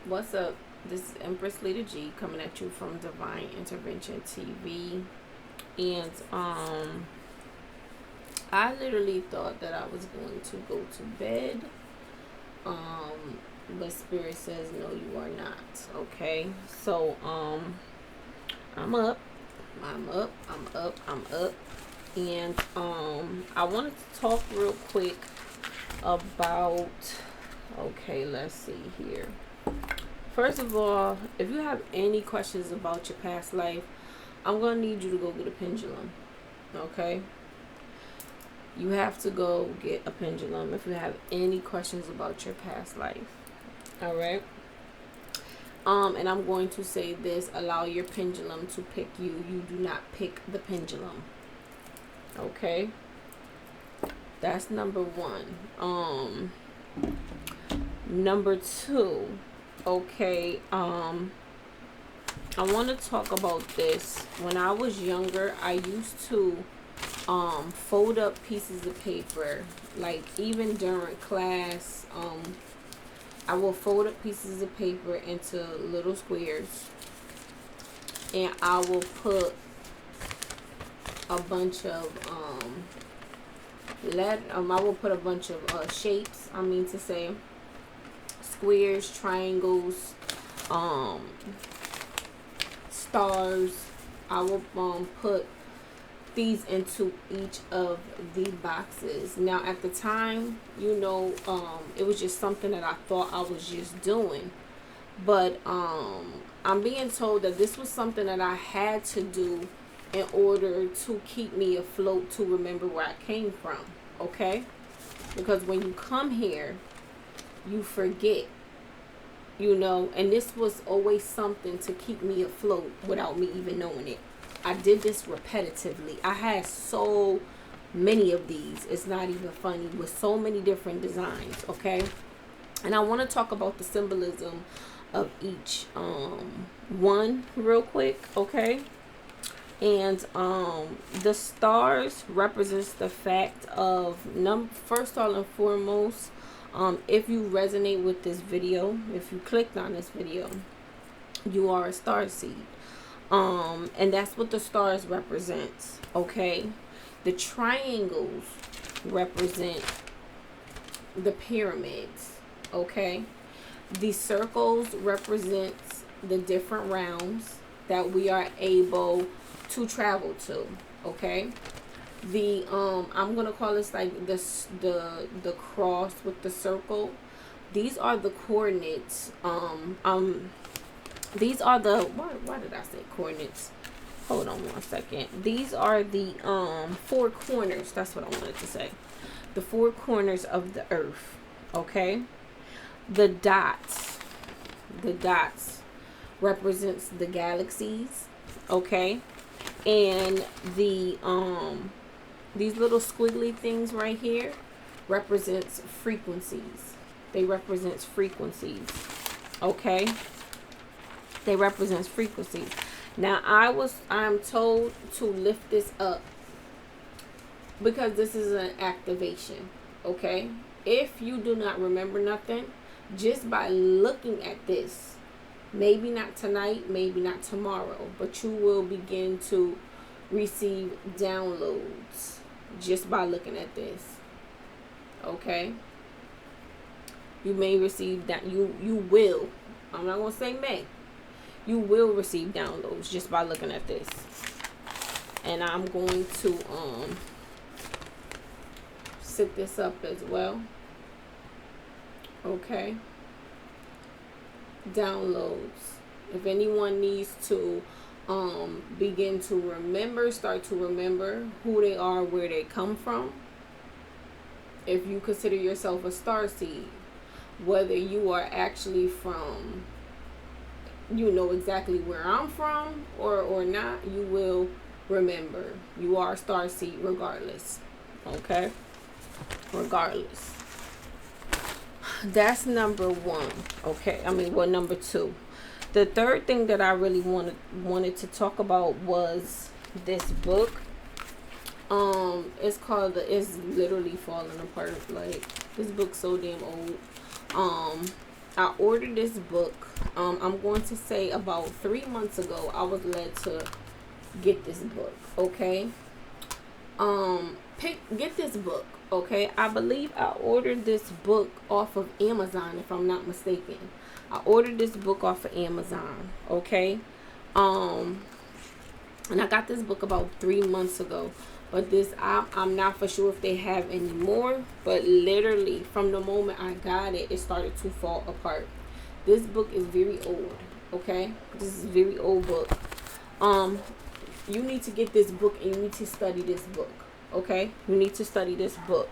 What's up? This is Empress Leader G coming at you from Divine Intervention TV. And I literally thought that I was going to go to bed. But Spirit says no, you are not. Okay. So I'm up. And I wanted to talk real quick about, okay, let's see here. First of all, if you have any questions about your past life, I'm going to need you to go get a pendulum. Okay? You have to go get a pendulum if you have any questions about your past life. Alright? And I'm going to say this, allow your pendulum to pick you. You do not pick the pendulum. Okay? That's number one. Number two, okay, I want to talk about this. When I was younger, I used to fold up pieces of paper, like even during class. I will fold up pieces of paper into little squares, and I will put a bunch of I will put a bunch of shapes, I mean to say squares, triangles, stars. I will put these into each of the boxes. Now at the time, you know, it was just something that I thought I was just doing, but I'm being told that this was something that I had to do in order to keep me afloat, to remember where I came from. Okay? Because when you come here, you forget, you know, and this was always something to keep me afloat without me even knowing it. I did this repetitively. I had so many of these, it's not even funny, with so many different designs. Okay? And I want to talk about the symbolism of each one real quick. Okay? And the stars represents the fact of, first all and foremost, if you resonate with this video, if you clicked on this video, you are a star seed. And that's what the stars represents. Okay? The triangles represent the pyramids. Okay? The circles represents the different realms that we are able to travel to. Okay? The I'm gonna call this like this, the cross with the circle. These are the coordinates. These are the, why did I say coordinates? Hold on one second. These are the four corners. That's what I wanted to say. The four corners of the earth. Okay? The dots represents the galaxies. Okay? And the these little squiggly things right here represents frequencies. They represents frequencies. Okay? They represents frequencies. Now I'm told to lift this up because this is an activation. Okay? If you do not remember nothing, just by looking at this, maybe not tonight, maybe not tomorrow, but you will begin to receive downloads just by looking at this. Okay? You may receive that. You will. I'm not going to say may. You will receive downloads just by looking at this. And I'm going to set this up as well. Okay? Downloads. If anyone needs to begin to remember, start to remember who they are, where they come from. If you consider yourself a star seed, whether you are actually from, you know exactly where I'm from or not, you will remember. You are a star seed regardless. Okay? Regardless. That's number one. Okay? Number two. The third thing that I really wanted to talk about was this book. It's literally falling apart. Like, this book's so damn old. I ordered this book I'm going to say about 3 months ago, I was led to get this book. Okay. Get this book. Okay. I believe I ordered this book off of Amazon, if I'm not mistaken. I ordered this book off of Amazon. Okay. And I got this book about 3 months ago. But this, I'm not for sure if they have any more. But literally, from the moment I got it, it started to fall apart. This book is very old. Okay, this is a very old book. You need to get this book and you need to study this book. Okay, you need to study this book.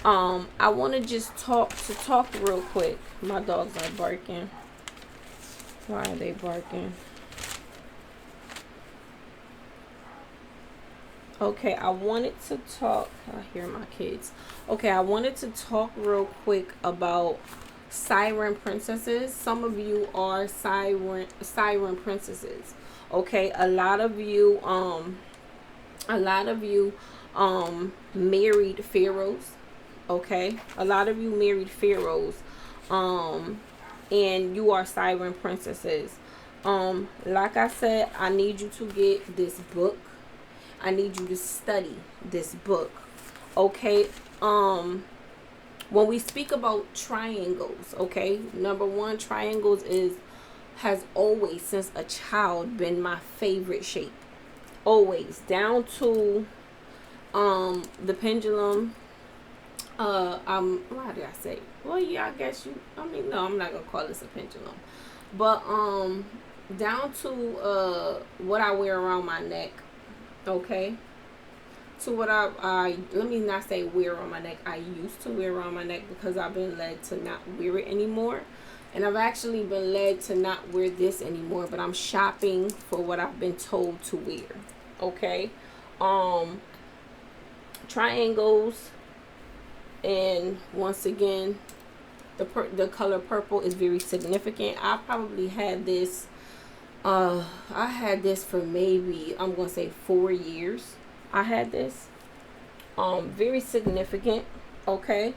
I want to just talk real quick. My dogs are barking. Why are they barking? Okay, I wanted to talk. I hear my kids. Okay, I wanted to talk real quick about siren princesses. Some of you are siren princesses. Okay, a lot of you married pharaohs. Okay, a lot of you married pharaohs, and you are siren princesses. Like I said, I need you to get this book. I need you to study this book. Okay. When we speak about triangles, okay, number one, triangles has always, since a child, been my favorite shape. Always, down to the pendulum. Why did I say? Well, yeah, I guess you. I mean, no, I'm not gonna call this a pendulum, but down to what I wear around my neck. Okay. To what I let me not say wear around my neck. I used to wear around my neck because I've been led to not wear it anymore. And I've actually been led to not wear this anymore, but I'm shopping for what I've been told to wear. Okay. Triangles, and once again, the color purple is very significant. I probably had this I had this for maybe, I'm going to say 4 years. I had this. Very significant. Okay.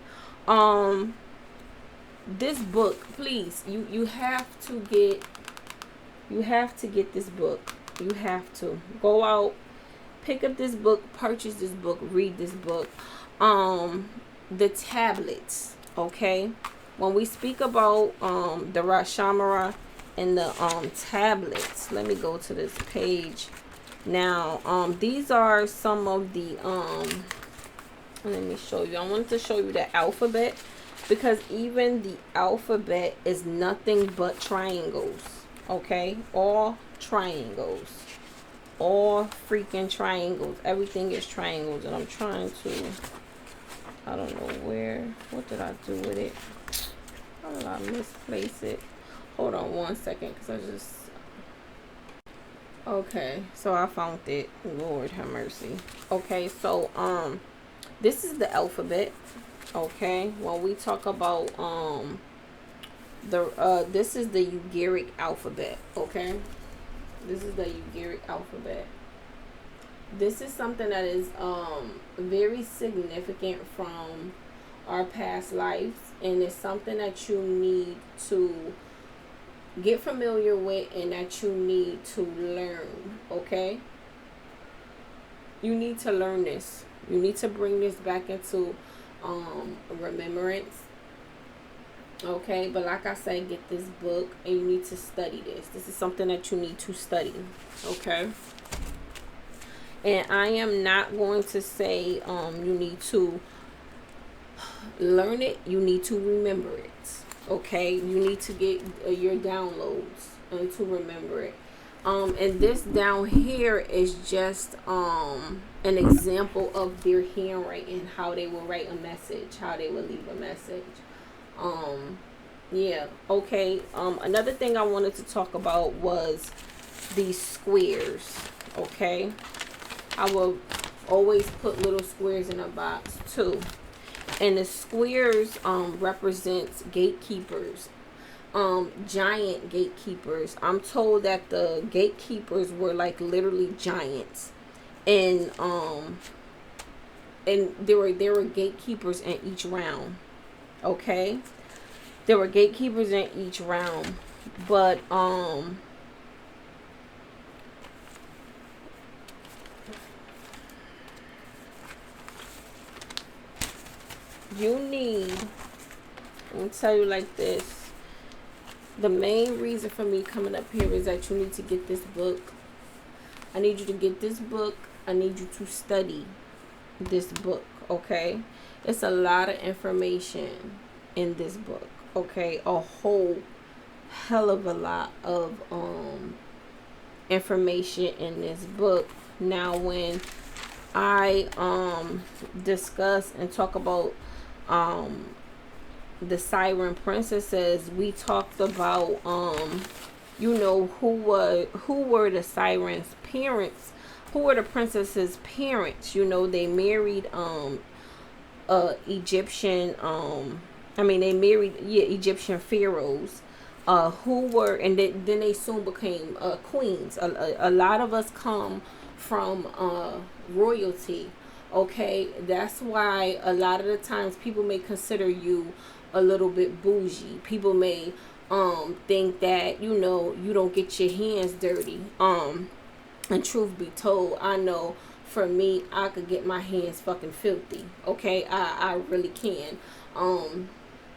This book, please, you have to get this book. You have to go out, pick up this book, purchase this book, read this book. The tablets. Okay. When we speak about the Shamara and the tablets, let me go to this page now. These are some of the let me show you. I wanted to show you the alphabet, because even the alphabet is nothing but triangles. Okay, all triangles, all freaking triangles. Everything is triangles. And I'm trying to, I don't know what did I do with it? How did I misplace it? Hold on one second, because I just... Okay, so I found it. Lord have mercy. Okay, so this is the alphabet. Okay, when we talk about this is the Eugeric Alphabet. Okay, this is the Eugeric Alphabet. This is something that is very significant from our past lives, and it's something that you need to get familiar with and that you need to learn. Okay, you need to learn this. You need to bring this back into remembrance. Okay, but like I said, get this book and you need to study this. This is something that you need to study. Okay, and I am not going to say you need to learn it. You need to remember it. Okay, you need to get your downloads and to remember it. And this down here is just an example of their handwriting, how they will write a message, how they will leave a message. Yeah, okay. Another thing I wanted to talk about was these squares. Okay, I will always put little squares in a box too. And the squares represents gatekeepers, giant gatekeepers. I'm told that the gatekeepers were like literally giants, and there were gatekeepers in each round. Okay, there were gatekeepers in each round. But you need, I'm gonna tell you like this. The main reason for me coming up here is that you need to get this book. I need you to get this book. I need you to study this book, okay? It's a lot of information in this book, okay? A whole hell of a lot of information in this book. Now when I discuss and talk about the Siren princesses, we talked about you know, who were the Sirens' parents, who were the princesses' parents. You know, they married Egyptian they married Egyptian pharaohs who were, and then they soon became queens. A lot of us come from royalty, okay? That's why a lot of the times people may consider you a little bit bougie. People may think that, you know, you don't get your hands dirty. And truth be told, I know for me, I could get my hands fucking filthy, okay? I really can.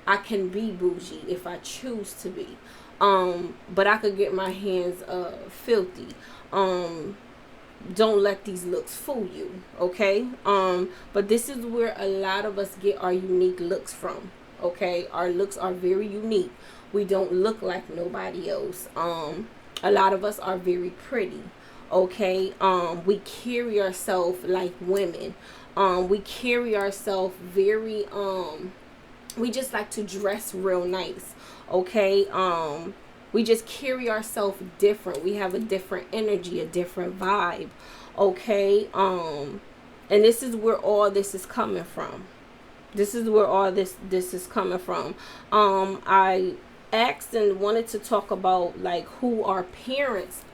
I can be bougie if I choose to be. But I could get my hands filthy. Don't let these looks fool you, okay? But this is where a lot of us get our unique looks from, okay? Our looks are very unique. We don't look like nobody else. A lot of us are very pretty, okay? We carry ourselves like women. We carry ourselves very we just like to dress real nice, okay? We just carry ourselves different. We have a different energy, a different vibe, okay? And this is where all this is coming from. This is where all this is coming from. I asked and wanted to talk about like who our parents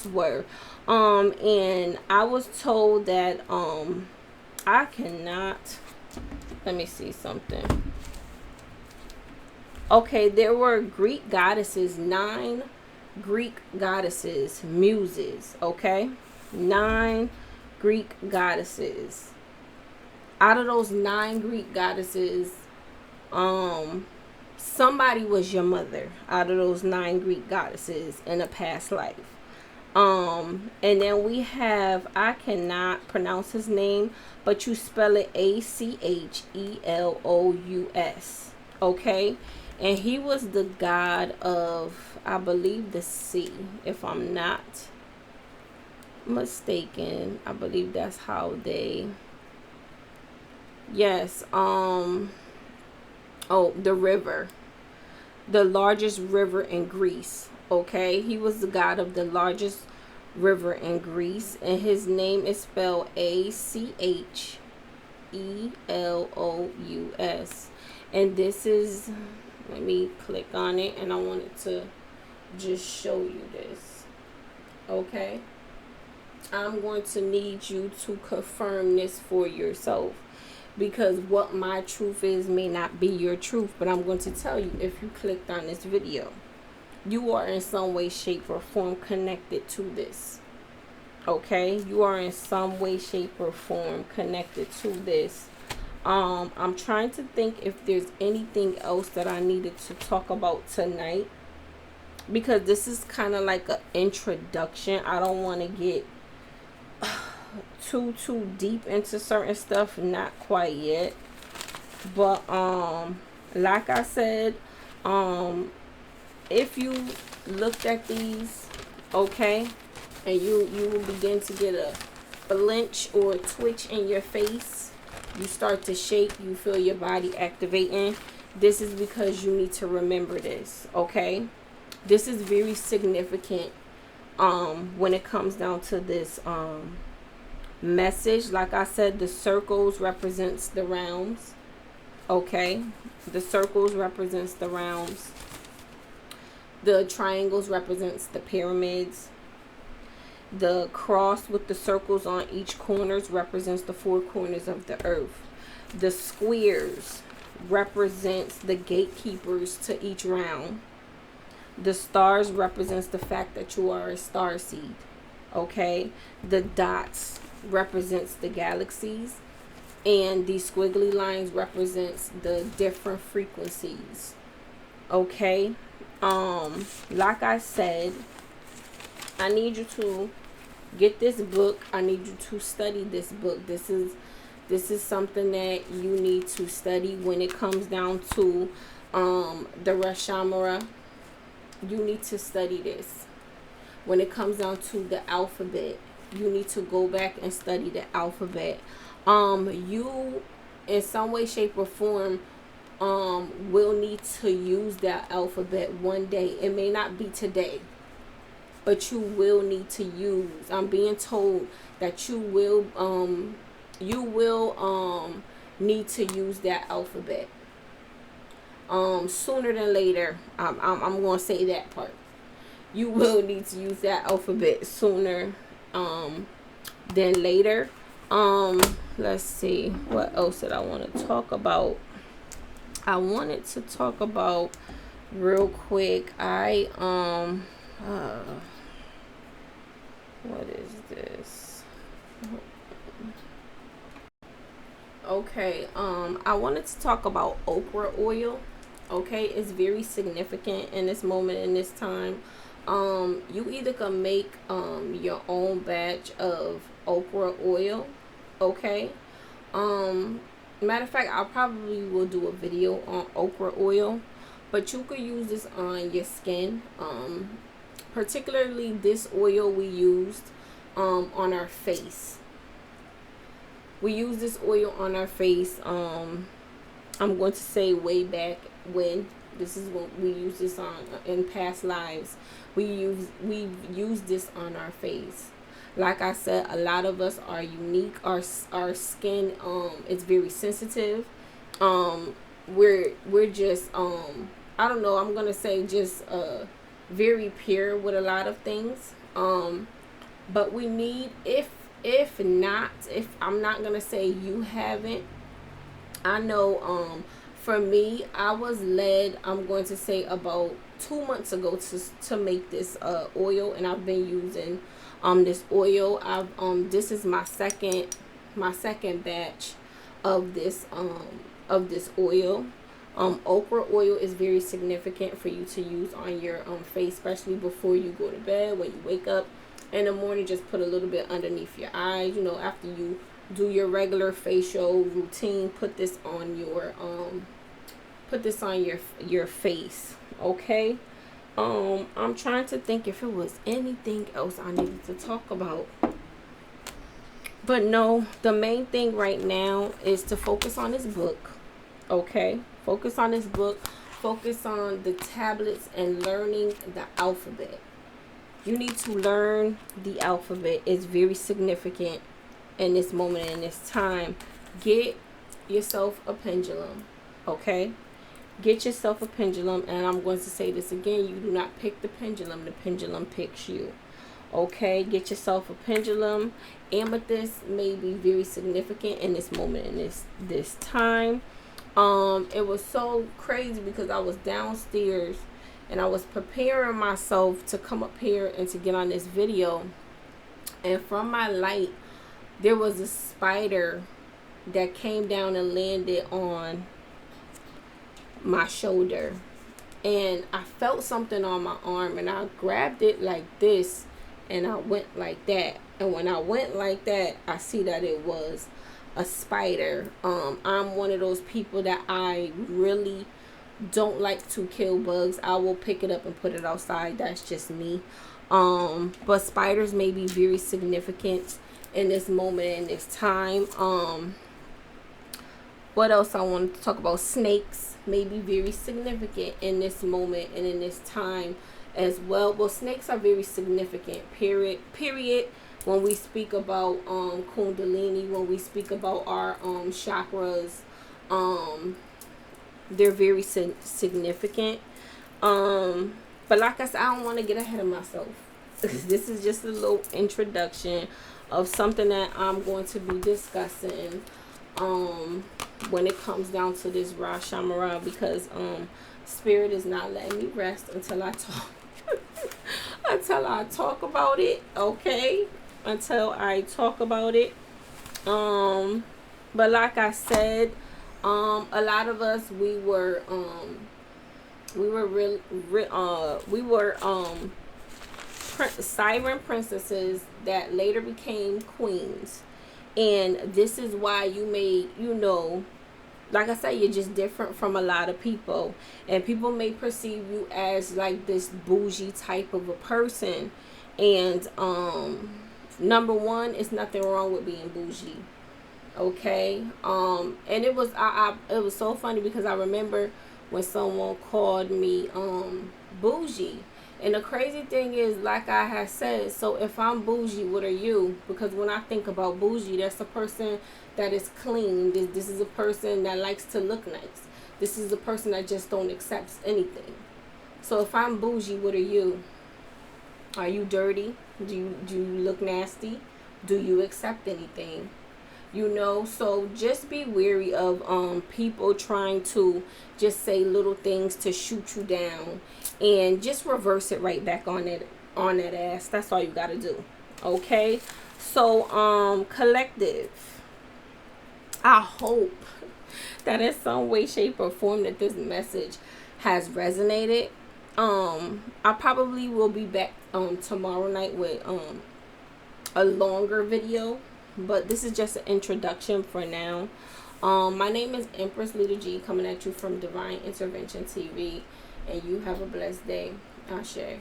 were, and I was told that I cannot. Let me see something. Okay, there were Greek goddesses, 9 Greek goddesses, muses, okay? 9 Greek goddesses. Out of those 9 Greek goddesses, somebody was your mother out of those 9 Greek goddesses in a past life. And then we have, I cannot pronounce his name, but you spell it Achelous, okay? And he was the god of, I believe, the sea, if I'm not mistaken. I believe that's how they, yes, the river, the largest river in Greece, okay? He was the god of the largest river in Greece, and his name is spelled Achelous. And this is, let me click on it, and I wanted to just show you this, okay? I'm going to need you to confirm this for yourself, because what my truth is may not be your truth, but I'm going to tell you if you clicked on this video. You are in some way, shape, or form connected to this. Okay? You are in some way, shape, or form connected to this. I'm trying to think if there's anything else that I needed to talk about tonight, because this is kind of like an introduction. I don't want to get too deep into certain stuff, not quite yet. But like I said, if you looked at these, okay, and you will begin to get a flinch or a twitch in your face, you start to shake, you feel your body activating, this is because you need to remember this, okay? This is very significant when it comes down to this message. Like I said, the circles represents the realms, okay? The circles represents the realms. The triangles represents the pyramids. The cross with the circles on each corners represents the 4 corners of the earth. The squares represents the gatekeepers to each realm. The stars represents the fact that you are a star seed. Okay, the dots represents the galaxies, and these squiggly lines represents the different frequencies. Okay, like I said, I need you to get this book. I need you to study this book. This is something that you need to study when it comes down to the Shamara. You need to study this. When it comes down to the alphabet, you need to go back and study the alphabet. You, in some way, shape, or form, will need to use that alphabet one day. It may not be today, but you will need to use. I'm being told that you will need to use that alphabet sooner than later. I'm going to say that part. You will need to use that alphabet sooner than later. Let's see, what else did I want to talk about? I wanted to talk about real quick. What is this? Okay, I wanted to talk about okra oil. Okay, it's very significant in this moment, in this time. You either can make your own batch of okra oil. Okay. Matter of fact, I probably will do a video on okra oil, but you could use this on your skin. Particularly this oil we used on our face. We use this oil on our face. I'm going to say way back when. This is what we use this on in past lives. We've used this on our face. Like I said, a lot of us are unique. Our skin is very sensitive. We're just I don't know, I'm gonna say just very pure with a lot of things. But we need, if I'm not gonna say you haven't. I know for me, I was led, I'm going to say about 2 months ago to make this oil, and I've been using this oil. This is my second batch of this oil. Okra oil is very significant for you to use on your face, especially before you go to bed. When you wake up in the morning, just put a little bit underneath your eyes. You know, after you do your regular facial routine, put this on your face. Okay. I'm trying to think if it was anything else I needed to talk about. But no, the main thing right now is to focus on this book. Okay? Focus on this book. Focus on the tablets and learning the alphabet. You need to learn the alphabet. It's very significant in this moment, in this time. Get yourself a pendulum. Okay? Get yourself a pendulum, and I'm going to say this again. You do not pick the pendulum picks you. Okay, get yourself a pendulum. Amethyst may be very significant in this moment, in this time. It was so crazy because I was downstairs and I was preparing myself to come up here and to get on this video, and from my light there was a spider that came down and landed on my shoulder, and I felt something on my arm, and I grabbed it like this and I went like that, and when I went like that, I see that it was a spider. I'm one of those people that I really don't like to kill bugs. I will pick it up and put it outside. That's just me. But spiders may be very significant in this moment, in this time. What else I wanted to talk about? Snakes may be very significant in this moment and in this time as well. Well, snakes are very significant, period. When we speak about Kundalini, when we speak about our chakras, they're very significant. But like I said, I don't want to get ahead of myself. This is just a little introduction of something that I'm going to be discussing when it comes down to this Shamara, because Spirit is not letting me rest until I talk until I talk about it, okay? Until I talk about it. But like I said, a lot of us we were siren princesses that later became queens. And this is why you may, like I said, you're just different from a lot of people. And people may perceive you as like this bougie type of a person. And number one, it's nothing wrong with being bougie. Okay. And it was it was so funny because I remember when someone called me bougie. And the crazy thing is, like I had said, so if I'm bougie, what are you? Because when I think about bougie, that's a person that is clean. This is a person that likes to look nice. This is a person that just don't accept anything. So if I'm bougie, what are you? Are you dirty? Do you look nasty? Do you accept anything? So just be wary of people trying to just say little things to shoot you down, and just reverse it right back on that ass. That's all you gotta do. Okay? So collective, I hope that in some way, shape, or form that this message has resonated. I probably will be back tomorrow night with a longer video, but this is just an introduction for now. My name is Empress Leader G, coming at you from Divine Intervention TV, and you have a blessed day. Ashe.